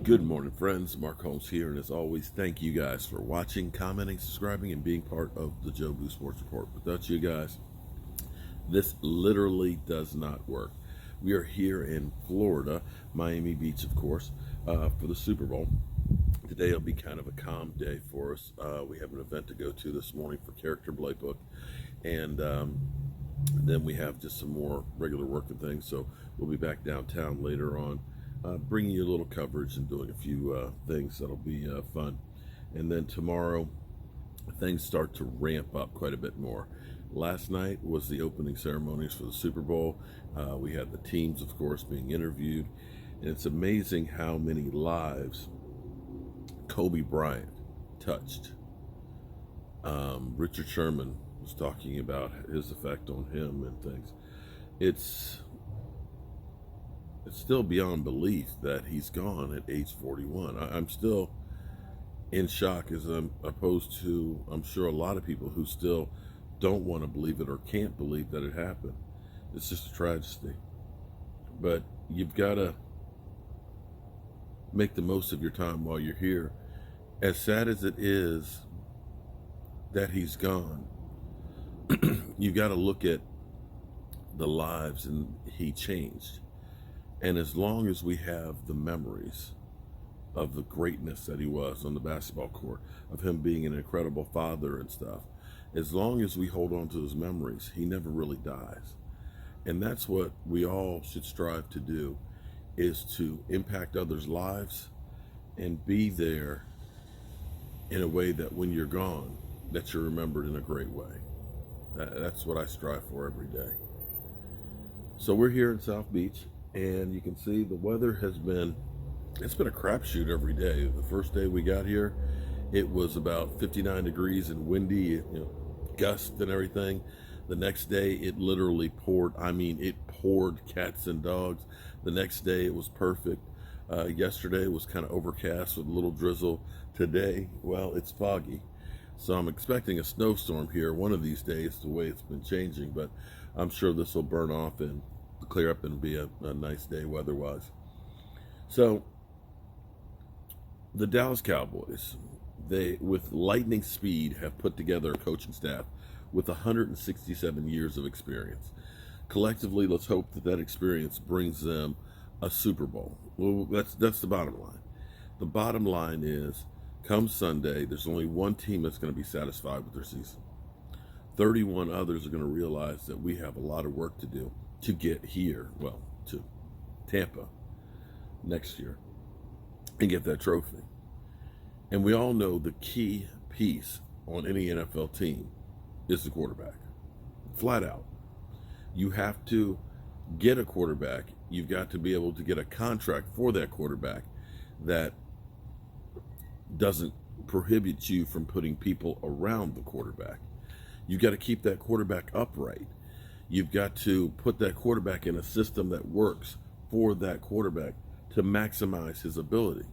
Good morning, friends. Mark Holmes here, and as always, thank you guys for watching, commenting, subscribing, and being part of the Joe Boo Sports Report. Without you guys, this literally does not work. We are here in Florida, Miami Beach, of course, for the Super Bowl. Today will be kind of a calm day for us. We have an event to go to this morning for Character Playbook, and then we have just some more regular work and things. So we'll be back downtown later on, bringing you a little coverage and doing a few things that'll be fun. And then tomorrow, things start to ramp up quite a bit more. Last night was the opening ceremonies for the Super Bowl. We had the teams, of course, being interviewed. And it's amazing how many lives Kobe Bryant touched. Richard Sherman was talking about his effect on him and things. It's still beyond belief that he's gone at age 41. I'm still in shock, as I'm opposed to, I'm sure, a lot of people who still don't want to believe it or can't believe that it happened. It's just a tragedy. But you've got to make the most of your time while you're here. As sad as it is that he's gone, you've got to look at the lives and he changed. And as long as we have the memories of the greatness that he was on the basketball court, of him being an incredible father and stuff, as long as we hold on to those memories, he never really dies. And that's what we all should strive to do, is to impact others' lives and be there in a way that when you're gone, that you're remembered in a great way. That's what I strive for every day. So we're here in South Beach, and you can see the weather it's been a crapshoot every day. The first day we got here, it was about 59 degrees and windy, gust and everything. The next day, it literally poured. It poured cats and dogs. The next day, it was perfect. Yesterday was kind of overcast with a little drizzle. Today, well, it's foggy. So I'm expecting a snowstorm here one of these days, the way it's been changing, but I'm sure this will burn off and clear up and be a nice day weather-wise. So the Dallas Cowboys, they, with lightning speed, have put together a coaching staff with 167 years of experience. Collectively, let's hope that experience brings them a Super Bowl. Well, that's the bottom line. The bottom line is, come Sunday, there's only one team that's going to be satisfied with their season. 31 others are going to realize that we have a lot of work to do to get here, well, to Tampa next year and get that trophy. And we all know the key piece on any NFL team is the quarterback. Flat out. You have to get a quarterback. You've got to be able to get a contract for that quarterback that doesn't prohibit you from putting people around the quarterback. You've got to keep that quarterback upright. You've got to put that quarterback in a system that works for that quarterback to maximize his ability.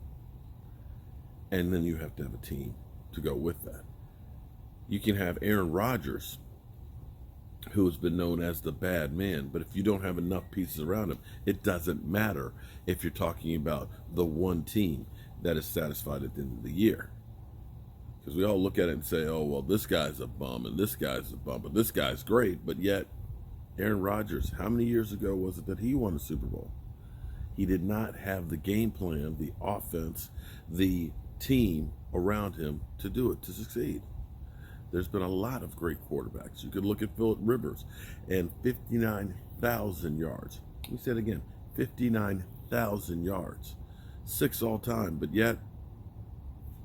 And then you have to have a team to go with that. You can have Aaron Rodgers, who has been known as the bad man, but if you don't have enough pieces around him, it doesn't matter if you're talking about the one team that is satisfied at the end of the year. Because we all look at it and say, oh, well, this guy's a bum, and this guy's a bum, but this guy's great. But yet, Aaron Rodgers, how many years ago was it that he won a Super Bowl? He did not have the game plan, the offense, the team around him to do it, to succeed. There's been a lot of great quarterbacks. You could look at Phillip Rivers and 59,000 yards. Let me say it again, 59,000 yards. 6 all time, but yet,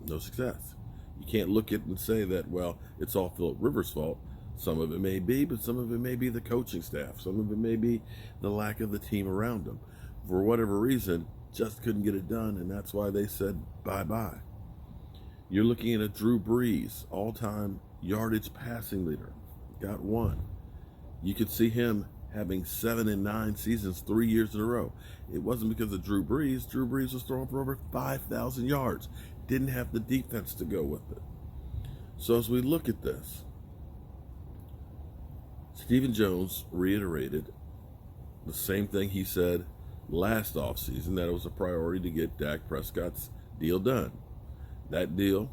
no success. You can't look at it and say that, well, it's all Phillip Rivers' fault. Some of it may be, but some of it may be the coaching staff. Some of it may be the lack of the team around him. For whatever reason, just couldn't get it done, and that's why they said bye-bye. You're looking at a Drew Brees, all-time yardage passing leader. Got one. You could see him having 7 and 9 seasons 3 years in a row. It wasn't because of Drew Brees. Drew Brees was throwing for over 5,000 yards. Didn't have the defense to go with it. So as we look at this, Stephen Jones reiterated the same thing he said last offseason that it was a priority to get Dak Prescott's deal done. That deal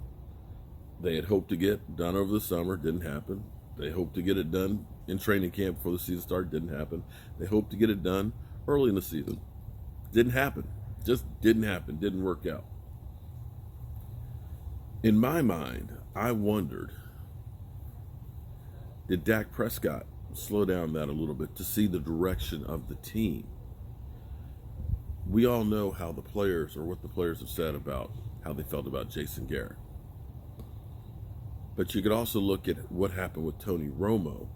they had hoped to get done over the summer, didn't happen. They hoped to get it done in training camp before the season started, didn't happen. They hoped to get it done early in the season. Didn't happen. Just didn't happen. Didn't work out. In my mind, I wondered, did Dak Prescott slow down that a little bit to see the direction of the team? We all know how the players, or what the players have said about how they felt about Jason Garrett. But you could also look at what happened with Tony Romo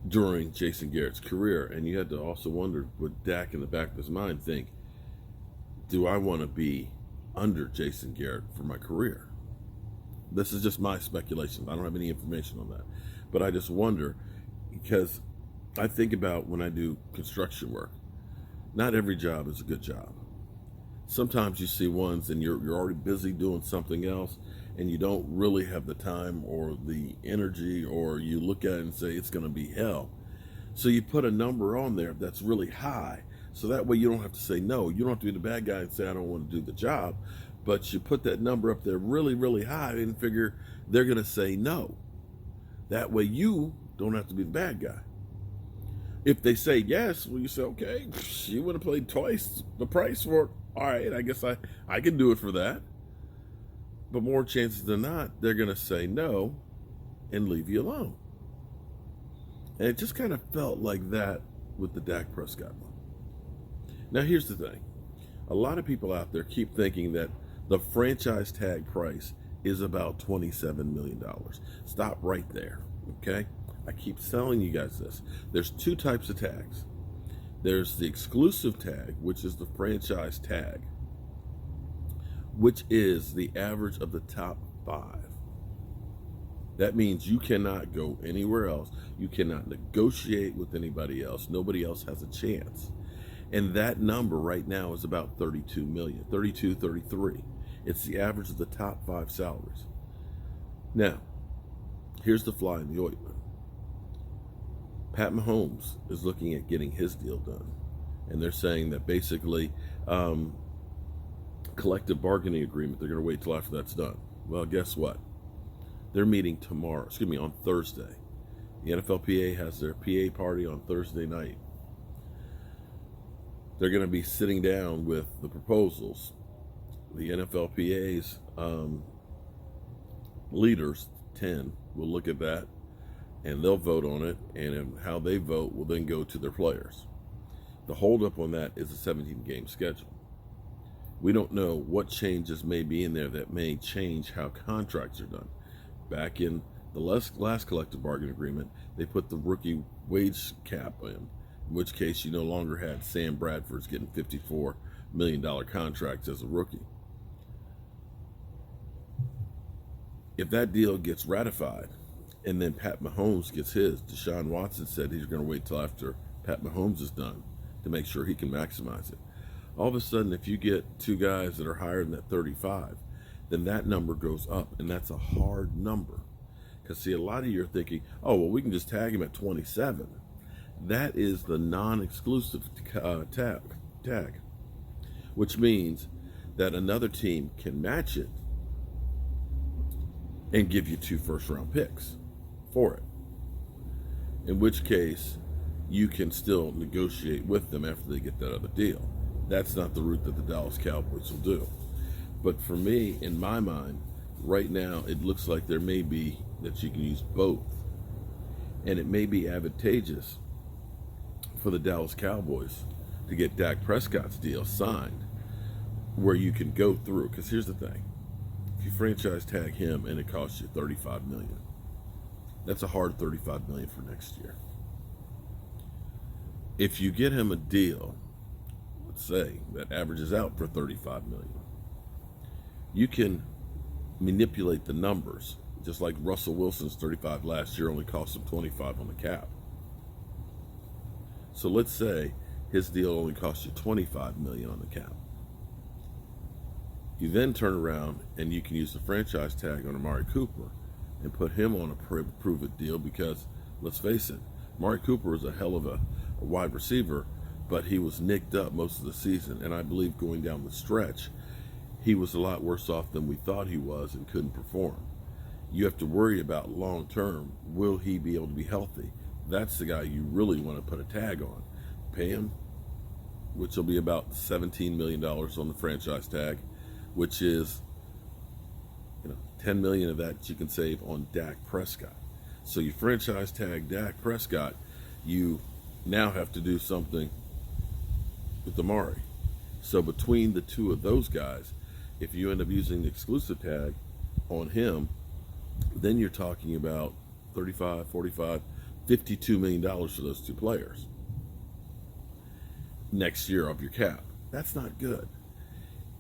during Jason Garrett's career, and you had to also wonder, would Dak in the back of his mind think, do I want to be under Jason Garrett for my career? This is just my speculation. I don't have any information on that. But I just wonder, because I think about when I do construction work, not every job is a good job. Sometimes you see ones and you're already busy doing something else and you don't really have the time or the energy, or you look at it and say it's going to be hell. So you put a number on there that's really high. So that way you don't have to say no. You don't have to be the bad guy and say I don't want to do the job. But you put that number up there really, really high and figure they're going to say no. That way you don't have to be the bad guy. If they say yes, well, you say, okay, you would have paid twice the price for it. All right, I guess I can do it for that. But more chances than not, they're going to say no and leave you alone. And it just kind of felt like that with the Dak Prescott one. Now, here's the thing. A lot of people out there keep thinking that the franchise tag price is about $27 million. Stop right there, okay? I keep telling you guys this. There's two types of tags. There's the exclusive tag, which is the franchise tag, which is the average of the top 5. That means you cannot go anywhere else. You cannot negotiate with anybody else. Nobody else has a chance. And that number right now is about 32 million, 32, 33. It's the average of the top 5 salaries. Now, here's the fly in the ointment. Pat Mahomes is looking at getting his deal done. And they're saying that basically collective bargaining agreement, they're going to wait till after that's done. Well, guess what? They're meeting on Thursday. The NFLPA has their PA party on Thursday night. They're going to be sitting down with the proposals. The NFLPA's leaders, 10, will look at that and they'll vote on it, and how they vote will then go to their players. The holdup on that is a 17-game schedule. We don't know what changes may be in there that may change how contracts are done. Back in the last collective bargaining agreement, they put the rookie wage cap in which case you no longer had Sam Bradford's getting $54 million contracts as a rookie. If that deal gets ratified, and then Pat Mahomes gets his, Deshaun Watson said he's going to wait till after Pat Mahomes is done to make sure he can maximize it. All of a sudden, if you get two guys that are higher than that 35, then that number goes up, and that's a hard number. Because, see, a lot of you are thinking, oh, well, we can just tag him at 27. That is the non-exclusive tag, which means that another team can match it and give you 2 first-round picks for it. In which case, you can still negotiate with them after they get that other deal. That's not the route that the Dallas Cowboys will do. But for me, in my mind, right now, it looks like there may be that you can use both. And it may be advantageous for the Dallas Cowboys to get Dak Prescott's deal signed, where you can go through. Because here's the thing. If you franchise tag him and it costs you $35 million, that's a hard $35 million for next year. If you get him a deal, let's say, that averages out for $35 million, you can manipulate the numbers, just like Russell Wilson's 35 last year only cost him 25 on the cap. So let's say his deal only costs you $25 million on the cap. You then turn around and you can use the franchise tag on Amari Cooper and put him on a prove-it deal, because let's face it, Amari Cooper is a hell of a a wide receiver, but he was nicked up most of the season. And I believe going down the stretch, he was a lot worse off than we thought he was and couldn't perform. You have to worry about long term, will he be able to be healthy? That's the guy you really want to put a tag on. Pay him, which will be about $17 million on the franchise tag, which is, $10 million of that you can save on Dak Prescott. So you franchise tag Dak Prescott, you now have to do something with Amari. So between the two of those guys, if you end up using the exclusive tag on him, then you're talking about $35, $45, $52 million for those two players next year of your cap. That's not good.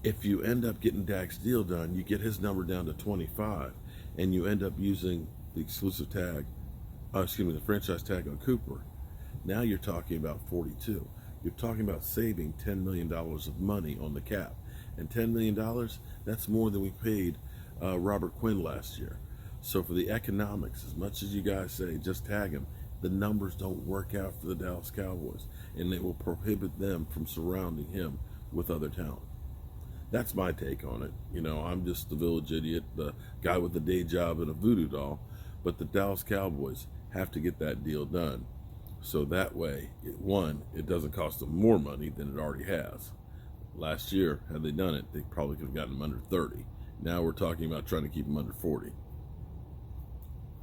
If you end up getting Dak's deal done, you get his number down to 25, and you end up using the exclusive tag, the franchise tag on Cooper. Now you're talking about 42. You're talking about saving $10 million of money on the cap. And $10 million, that's more than we paid Robert Quinn last year. So for the economics, as much as you guys say, just tag him, the numbers don't work out for the Dallas Cowboys, and they will prohibit them from surrounding him with other talent. That's my take on it. I'm just the village idiot, the guy with the day job and a voodoo doll. But the Dallas Cowboys have to get that deal done. So that way, it doesn't cost them more money than it already has. Last year, had they done it, they probably could have gotten him under 30. Now we're talking about trying to keep him under 40.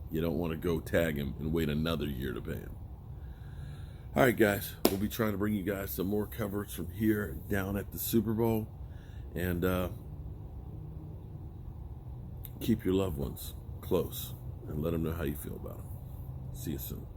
You don't want to go tag him and wait another year to pay him. All right, guys, we'll be trying to bring you guys some more coverage from here down at the Super Bowl. And keep your loved ones close and let them know how you feel about them. See you soon.